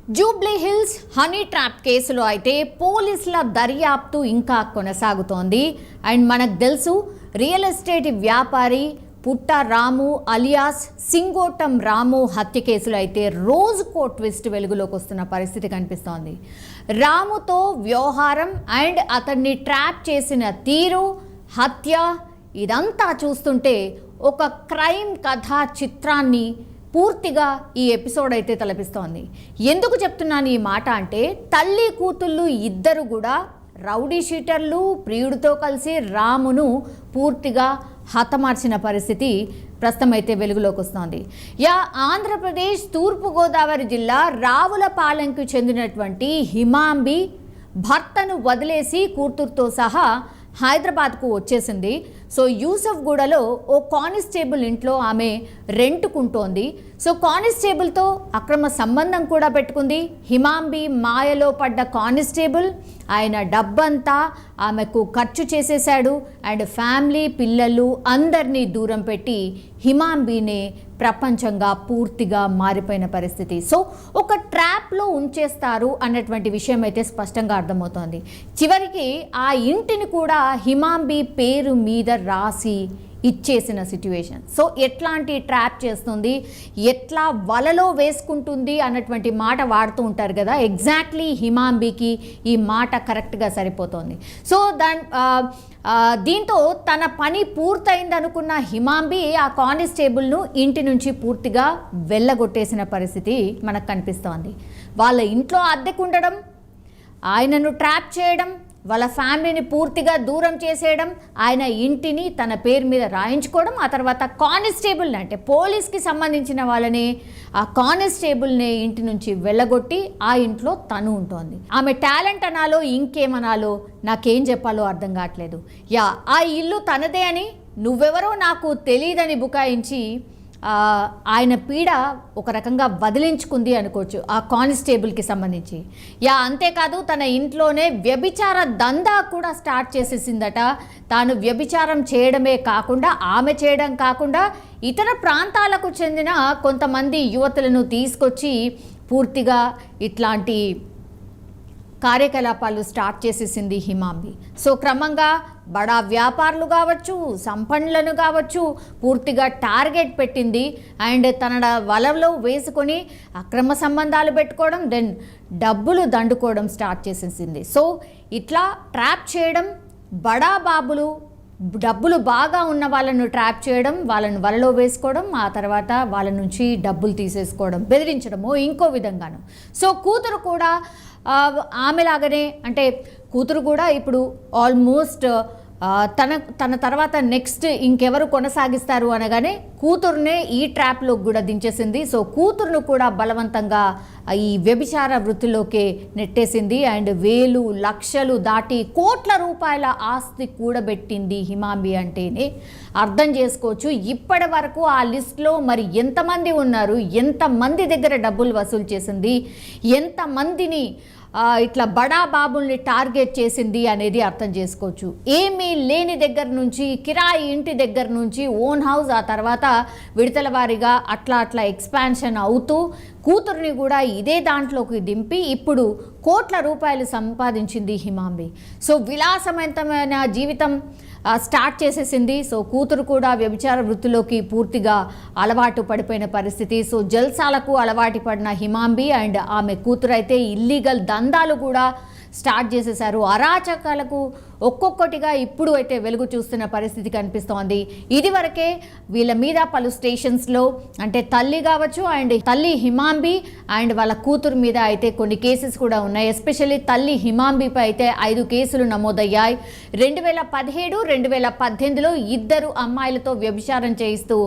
Jubilee hills honey trap కేసులో అయితే పోలీసుల దర్యాప్తు ఇంకా కొనసాగుతోంది. అండ్ మనకు తెలుసు రియల్ ఎస్టేట్ వ్యాపారి పుట్ట రాము అలియాస్ సింగోటం రాము హత్య కేసులో అయితే రోజుకో ట్విస్ట్ వెలుగులోకి వస్తున్న పరిస్థితి కనిపిస్తోంది. రాముతో వ్యవహారం అండ్ అతన్ని ట్రాప్ చేసిన తీరు, హత్య ఇదంతా చూస్తుంటే ఒక క్రైమ్ కథా చిత్రాన్ని పూర్తిగా ఈ ఎపిసోడ్ అయితే తలపిస్తోంది. ఎందుకు చెప్తున్నాను ఈ మాట అంటే, తల్లి కూతుళ్ళు ఇద్దరు కూడా రౌడీ షీటర్లు ప్రియుడితో కలిసి రామును పూర్తిగా హతమార్చిన పరిస్థితి ప్రస్తుతం అయితే వెలుగులోకి వస్తోంది. ఆంధ్రప్రదేశ్ తూర్పుగోదావరి జిల్లా రావులపాలెంకు చెందినటువంటి హిమాంబి భర్తను వదిలేసి కూతురుతో సహా హైదరాబాద్కు వచ్చేసింది. సో యూసఫ్గూడలో ఓ కానిస్టేబుల్ ఇంట్లో ఆమె రెంటుకుంటోంది. సో కానిస్టేబుల్తో అక్రమ సంబంధం కూడా పెట్టుకుంది. హిమాంబి మాయలో పడ్డ కానిస్టేబుల్ ఆయన డబ్బంతా ఆమెకు ఖర్చు చేసేశాడు. అండ్ ఫ్యామిలీ పిల్లలు అందరినీ దూరం పెట్టి హిమాంబినే ప్రపంచంగా పూర్తిగా మారిపోయిన పరిస్థితి. సో ఒక ట్రాప్లో ఉంచేస్తారు అన్నటువంటి విషయం అయితే స్పష్టంగా అర్థమవుతోంది. చివరికి ఆ ఇంటిని కూడా హిమాంబి పేరు మీద రాసి ఇచ్చేసిన సిట్యువేషన్. సో ఎట్లాంటి ట్రాప్ చేస్తుంది, ఎట్లా వలలో వేసుకుంటుంది అన్నటువంటి మాట వాడుతూ ఉంటారు కదా, ఎగ్జాక్ట్లీ హిమాంబికి ఈ మాట కరెక్ట్గా సరిపోతుంది. సో దీంతో తన పని పూర్తయింది అనుకున్న హిమాంబి ఆ కానిస్టేబుల్ను ఇంటి నుంచి పూర్తిగా వెళ్ళగొట్టేసిన పరిస్థితి మనకు కనిపిస్తోంది. వాళ్ళ ఇంట్లో అద్దెకుండడం, ఆయనను ట్రాప్ చేయడం, వాళ్ళ ఫ్యామిలీని పూర్తిగా దూరం చేసేయడం, ఆయన ఇంటిని తన పేరు మీద రాయించుకోవడం, ఆ తర్వాత కానిస్టేబుల్ని అంటే పోలీస్కి సంబంధించిన వాళ్ళని ఆ కానిస్టేబుల్ని ఇంటి నుంచి వెళ్ళగొట్టి ఆ ఇంట్లో తను ఉంటుంది. ఆమె టాలెంట్ అనాలో ఇంకేమనాలో నాకేం చెప్పాలో అర్థం కావట్లేదు. ఆ ఇల్లు తనదే అని నువ్వెవరో నాకు తెలియదని బుకాయించి ఆయన పీడ ఒక రకంగా వదిలించుకుంది అనుకోవచ్చు ఆ కానిస్టేబుల్కి సంబంధించి. అంతేకాదు తన ఇంట్లోనే వ్యభిచార దందా కూడా స్టార్ట్ చేసేసిందట. తాను వ్యభిచారం చేయడమే కాకుండా, ఆమె చేయడం కాకుండా ఇతర ప్రాంతాలకు చెందిన కొంతమంది యువతులను తీసుకొచ్చి పూర్తిగా ఇట్లాంటి కార్యకలాపాలు స్టార్ట్ చేసేసింది హిమాంబి. సో క్రమంగా బడా వ్యాపారులు కావచ్చు, సంపన్నులను కావచ్చు పూర్తిగా టార్గెట్ పెట్టింది. అండ్ తన వలలో వేసుకొని అక్రమ సంబంధాలు పెట్టుకోవడం, దెన్ డబ్బులు దండుకోవడం స్టార్ట్ చేసేసింది. సో ఇట్లా ట్రాప్ చేయడం, బడా బాబులు డబ్బులు బాగా ఉన్న వాళ్ళను ట్రాప్ చేయడం, వాళ్ళను వలలో వేసుకోవడం, ఆ తర్వాత వాళ్ళ నుంచి డబ్బులు తీసేసుకోవడం, బెదిరించడము ఇంకో విధంగాను. సో కూతురు కూడా ఆమెలాగానే, అంటే కూతురు కూడా ఇప్పుడు ఆల్మోస్ట్ తన తర్వాత నెక్స్ట్ ఇంకెవరు కొనసాగిస్తారు అనగానే కూతురునే ఈ ట్రాప్లో కూడా దించేసింది. సో కూతురును కూడా బలవంతంగా ఈ వ్యభిచార వృత్తిలోకి నెట్టేసింది. అండ్ వేలు లక్షలు దాటి కోట్ల రూపాయల ఆస్తి కూడబెట్టింది హిమాంబి అంటేనే అర్థం చేసుకోవచ్చు. ఇప్పటి వరకు ఆ లిస్ట్లో మరి ఎంతమంది ఉన్నారు, ఎంతమంది దగ్గర డబ్బులు వసూలు చేసింది, ఎంతమందిని ఇట్లా బడా బాబుల్ని టార్గెట్ చేసింది అనేది అర్థం చేసుకోవచ్చు. ఏమీ లేని దగ్గర నుంచి, కిరాయి ఇంటి దగ్గర నుంచి ఓన్ హౌస్, ఆ తర్వాత విడతల వారీగా అట్లా ఎక్స్పాన్షన్ అవుతూ కూతుర్ని కూడా ఇదే దాంట్లోకి దింపి ఇప్పుడు కోట్ల రూపాయలు సంపాదించింది హిమాంబి. సో విలాసవంతమైన జీవితం స్టార్ట్ చేసేసింది. సో కూతురు కూడా వ్యభిచార వృత్తిలోకి పూర్తిగా అలవాటు పడిపోయిన పరిస్థితి. సో జల్సాలకు అలవాటు పడిన హిమాంబి అండ్ ఆమె కూతురు అయితే ఇల్లీగల్ దందాలు కూడా స్టార్ట్ చేసేశారు. అరాచకాలకు ఒక్కొక్కటిగా ఇప్పుడు అయితే వెలుగు చూస్తున్న పరిస్థితి కనిపిస్తోంది. ఇదివరకే వీళ్ళ మీద పలు స్టేషన్స్లో, అంటే తల్లి కావచ్చు అండ్ తల్లి హిమాంబి అండ్ వాళ్ళ కూతురు మీద అయితే కొన్ని కేసెస్ కూడా ఉన్నాయి. ఎస్పెషల్లీ తల్లి హిమాంబిపై అయితే 5 కేసులు నమోదయ్యాయి. 2017, 2018లో 2 అమ్మాయిలతో వ్యభిచారం చేయిస్తూ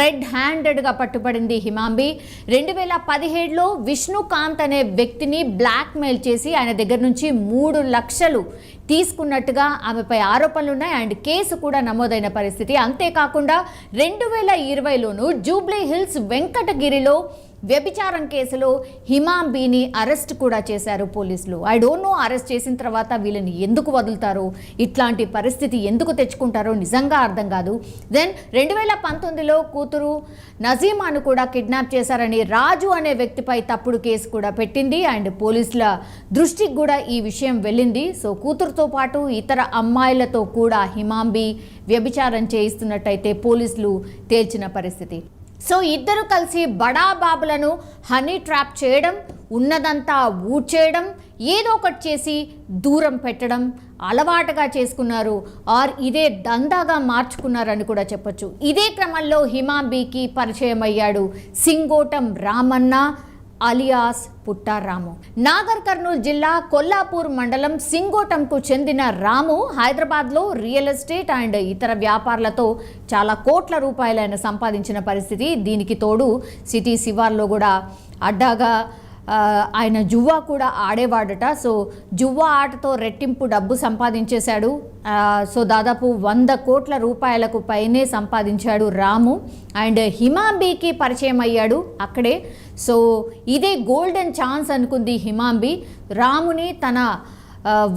రెడ్ హ్యాండెడ్గా పట్టుబడింది హిమాంబి. 2017లో విష్ణుకాంత్ అనే వ్యక్తిని బ్లాక్మెయిల్ చేసి ఆయన దగ్గర నుంచి 3 లక్షలు తీసుకున్నట్టుగా ఆమెపై ఆరోపణలు ఉన్నాయి. అండ్ కేసు కూడా నమోదైన పరిస్థితి. అంతేకాకుండా 2020లోనూ జూబ్లీ హిల్స్ వెంకటగిరిలో వ్యభిచారం కేసులో హిమాంబీని అరెస్ట్ కూడా చేశారు పోలీసులు. ఐ డోంట్ నో అరెస్ట్ చేసిన తర్వాత వీళ్ళని ఎందుకు వదులుతారో, ఇట్లాంటి పరిస్థితి ఎందుకు తెచ్చుకుంటారో నిజంగా అర్థం కాదు. దెన్ 2019లో కూతురు నజీమాను కూడా కిడ్నాప్ చేశారని రాజు అనే వ్యక్తిపై తప్పుడు కేసు కూడా పెట్టింది. అండ్ పోలీసుల దృష్టికి కూడా ఈ విషయం వెళ్ళింది. సో కూతురుతో పాటు ఇతర అమ్మాయిలతో కూడా హిమాంబి వ్యభిచారం చేయిస్తున్నట్టయితే పోలీసులు తేల్చిన పరిస్థితి. సో ఇద్దరు కలిసి బడా బాబులను హనీ ట్రాప్ చేయడం, ఉన్నదంతా ఊడ్చేయడం, ఏదో ఒకటి చేసి దూరం పెట్టడం అలవాటుగా చేసుకున్నారు. ఆర్ ఇదే దందాగా మార్చుకున్నారని కూడా చెప్పొచ్చు. ఇదే క్రమంలో హిమాంబీకి పరిచయం అయ్యాడు సింగోటం రామన్న అలియాస్ పుట్టారాము. నాగర్ కర్నూలు జిల్లా కొల్లాపూర్ మండలం సింగోటంకు చెందిన రాము హైదరాబాద్లో రియల్ ఎస్టేట్ అండ్ ఇతర వ్యాపారాలతో చాలా కోట్ల రూపాయలు ఆయన సంపాదించిన పరిస్థితి. దీనికి తోడు సిటీ శివార్లో కూడా అడ్డాగా ఆయన జువ్వా కూడా ఆడేవాడట. సో జువ్వా ఆటతో రెట్టింపు డబ్బు సంపాదించేశాడు. సో దాదాపు 100 కోట్ల రూపాయలకు పైనే సంపాదించాడు రాము. అండ్ హిమాంబీకి పరిచయం అయ్యాడు అక్కడే. సో ఇదే గోల్డెన్ ఛాన్స్ అనుకుంది హిమాంబి, రాముని తన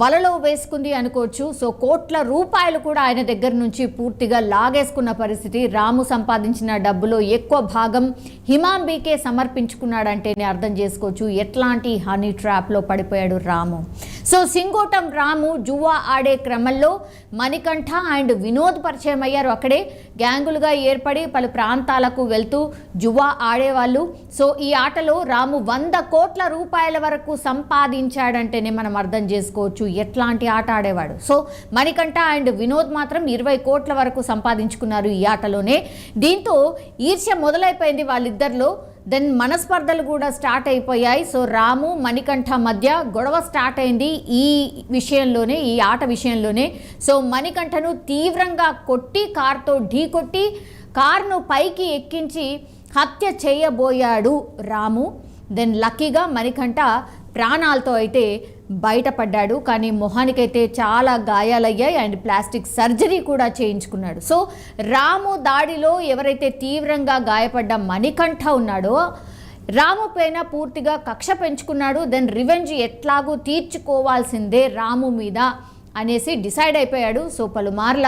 వలలో వేసుకుంది అనుకోవచ్చు. సో కోట్ల రూపాయలు కూడా ఆయన దగ్గర నుంచి పూర్తిగా లాగేసుకున్న పరిస్థితి. రాము సంపాదించిన డబ్బులో ఎక్కువ భాగం హిమాంబీకే సమర్పించుకున్నాడంటేనే అర్థం చేసుకోవచ్చు ఎట్లాంటి హనీ ట్రాప్లో పడిపోయాడు రాము. సో సింగోటం రాము జువ్వా ఆడే క్రమంలో మణికంఠ అండ్ వినోద్ పరిచయం అయ్యారు. అక్కడే గ్యాంగులుగా ఏర్పడి పలు ప్రాంతాలకు వెళ్తూ జువ్వా ఆడేవాళ్ళు. సో ఈ ఆటలో రాము 100 కోట్ల రూపాయల వరకు సంపాదించాడంటేనే మనం అర్థం చేసుకోవచ్చు ఎట్లాంటి ఆట ఆడేవాడు. సో మణికంఠ అండ్ వినోద్ మాత్రం 20 కోట్ల వరకు సంపాదించుకున్నారు ఈ ఆటలోనే. దీంతో ఈర్ష్య మొదలైపోయింది వాళ్ళిద్దరిలో. దెన్ మనస్పర్ధలు కూడా స్టార్ట్ అయిపోయాయి. సో రాము మణికంఠ మధ్య గొడవ స్టార్ట్ అయింది ఈ విషయంలోనే, ఈ ఆట విషయంలోనే. సో మణికంఠను తీవ్రంగా కొట్టి కారుతో ఢీకొట్టి కారును పైకి ఎక్కించి హత్య చేయబోయాడు రాము. దెన్ లక్కీగా మణికంఠ ప్రాణాలతో అయితే బయటపడ్డాడు. కానీ మొహానికైతే చాలా గాయాలయ్యాయి అండ్ ప్లాస్టిక్ సర్జరీ కూడా చేయించుకున్నాడు. సో రాము దాడిలో ఎవరైతే తీవ్రంగా గాయపడ్డ మణికంఠ ఉన్నాడో రాము పైన పూర్తిగా కక్ష పెంచుకున్నాడు. దెన్ రివెంజ్ ఎట్లాగూ తీర్చుకోవాల్సిందే రాము మీద అనేసి డిసైడ్ అయిపోయాడు. సో పలుమార్ల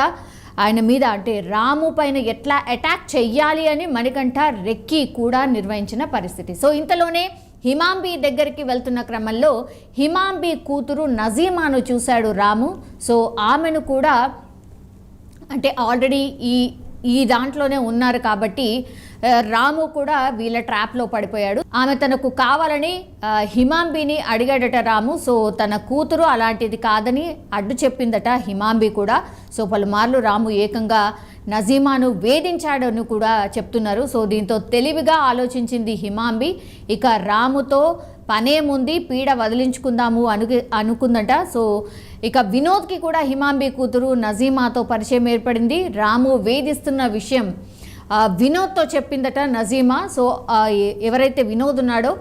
ఆయన మీద అంటే రాము పైన ఎట్లా అటాక్ చెయ్యాలి అని మణికంఠ రెక్కి కూడా నిర్వహించిన పరిస్థితి. సో ఇంతలోనే హిమాంబి దగ్గరికి వెళ్తున్న క్రమంలో హిమాంబి కూతురు నజీమాను చూశాడు రాము. సో ఆమెను కూడా అంటే ఆల్రెడీ ఈ దాంట్లోనే ఉన్నారు కాబట్టి రాము కూడా వీళ్ళ ట్రాప్లో పడిపోయాడు. ఆమె తనకు కావాలని హిమాంబిని అడిగాడట రాము. సో తన కూతురు అలాంటిది కాదని అడ్డు చెప్పిందట హిమాంబి కూడా. సో పలుమార్లు రాము ఏకంగా నజీమాను వేధించాడని కూడా చెప్తున్నారు. సో దీంతో తెలివిగా ఆలోచించింది హిమాంబి. ఇక రాముతో పనేముంది, పీడ వదిలించుకుందాము అనుకుందట. సో ఇక వినోద్కి కూడా హిమాంబి కూతురు నజీమాతో పరిచయం ఏర్పడింది. రాము వేధిస్తున్న విషయం వినోద్తో చెప్పిందట నజీమా. సో ఎవరైతే వినోద్ ఉన్నాడో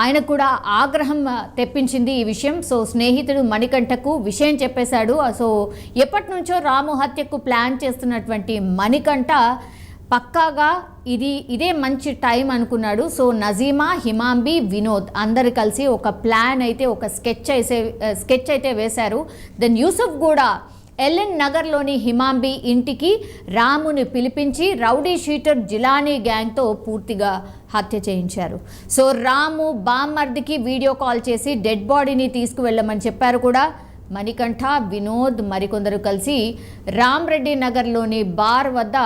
ఆయన కూడా ఆగ్రహం తెప్పించింది ఈ విషయం. సో స్నేహితుడు మణికంఠకు విషయం చెప్పేశాడు. సో ఎప్పటి నుంచో రాము హత్యకు ప్లాన్ చేస్తున్నటువంటి మణికంఠ పక్కాగా ఇదే మంచి టైం అనుకున్నాడు. సో నజీమా, హిమాంబి, వినోద్ అందరు కలిసి ఒక ప్లాన్ అయితే ఒక స్కెచ్ అయితే వేశారు. దెన్ యూసుఫ్ కూడా ఎల్ఎన్ నగర్లోని హిమాంబి ఇంటికి రాముని పిలిపించి రౌడీ షీటర్ జిలానీ గ్యాంగ్తో పూర్తిగా హత్య చేయించారు. సో రాము బామ్మర్దికి వీడియో కాల్ చేసి డెడ్ బాడీని తీసుకువెళ్ళమని చెప్పారు కూడా. మణికంఠ, వినోద్ మరికొందరు కలిసి రామ్రెడ్డి నగర్లోని బార్ వద్ద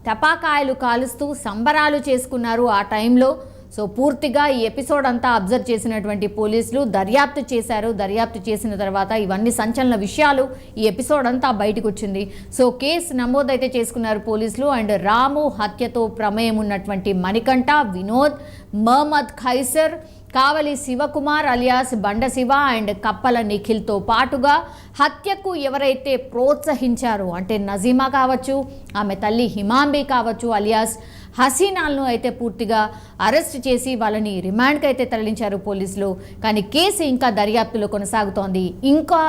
టపాకాయలు కాలుస్తూ సంబరాలు చేసుకున్నారు ఆ టైంలో. సో పూర్తిగా ఈ ఎపిసోడ్ అంతా అబ్జర్వ్ చేసినటువంటి పోలీసులు దర్యాప్తు చేశారు. దర్యాప్తు చేసిన తర్వాత ఇవన్నీ సంచలన విషయాలు ఈ ఎపిసోడ్ అంతా బయటకు వచ్చింది. సో కేసు నమోదైతే చేసుకున్నారు పోలీసులు. అండ్ రాము హత్యతో ప్రమేయం ఉన్నటువంటి మణికంఠ, వినోద్, మహమ్మద్ ఖైసర్, కావలి శివకుమార్ అలియాస్ బండ శివ అండ్ కప్పల నిఖిల్తో పాటుగా హత్యకు ఎవరైతే ప్రోత్సహించారో అంటే నజీమా కావచ్చు, ఆమె తల్లి హిమాంబి కావచ్చు అలియాస్ హసీనాలను అయితే పూర్తిగా అరెస్ట్ చేసి వాళ్ళని రిమాండ్కి అయితే తరలించారు పోలీసులు. కానీ కేసు ఇంకా దర్యాప్తులో కొనసాగుతోంది.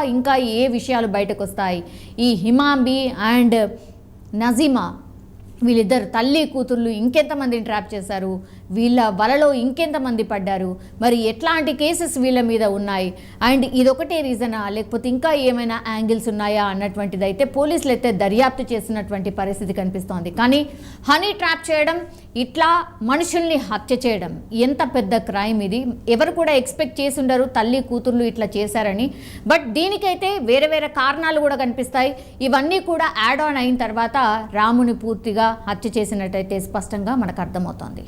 ఇంకా ఏ విషయాలు బయటకు వస్తాయి, ఈ హిమాంబి అండ్ నజీమా వీళ్ళిద్దరు తల్లి కూతుర్లు ఇంకెంతమందిని ట్రాప్ చేశారు, వీళ్ళ వలలో ఇంకెంతమంది పడ్డారు, మరి ఎట్లాంటి కేసెస్ వీళ్ళ మీద ఉన్నాయి, అండ్ ఇదొకటే రీజనా లేకపోతే ఇంకా ఏమైనా యాంగిల్స్ ఉన్నాయా అన్నటువంటిది అయితే పోలీసులు అయితే దర్యాప్తు చేస్తున్నటువంటి పరిస్థితి కనిపిస్తోంది. కానీ హనీ ట్రాప్ చేయడం, ఇట్లా మనుషుల్ని హత్య చేయడం ఎంత పెద్ద క్రైమ్ ఇది. ఎవరు కూడా ఎక్స్పెక్ట్ చేసి ఉండరు తల్లి కూతుర్లు ఇట్లా చేశారని. బట్ దీనికైతే వేరే వేరే కారణాలు కూడా కనిపిస్తాయి. ఇవన్నీ కూడా యాడ్ ఆన్ అయిన తర్వాత రాముని పూర్తిగా హత్య చేసినట్టయితే స్పష్టంగా మనకు అర్థమవుతోంది.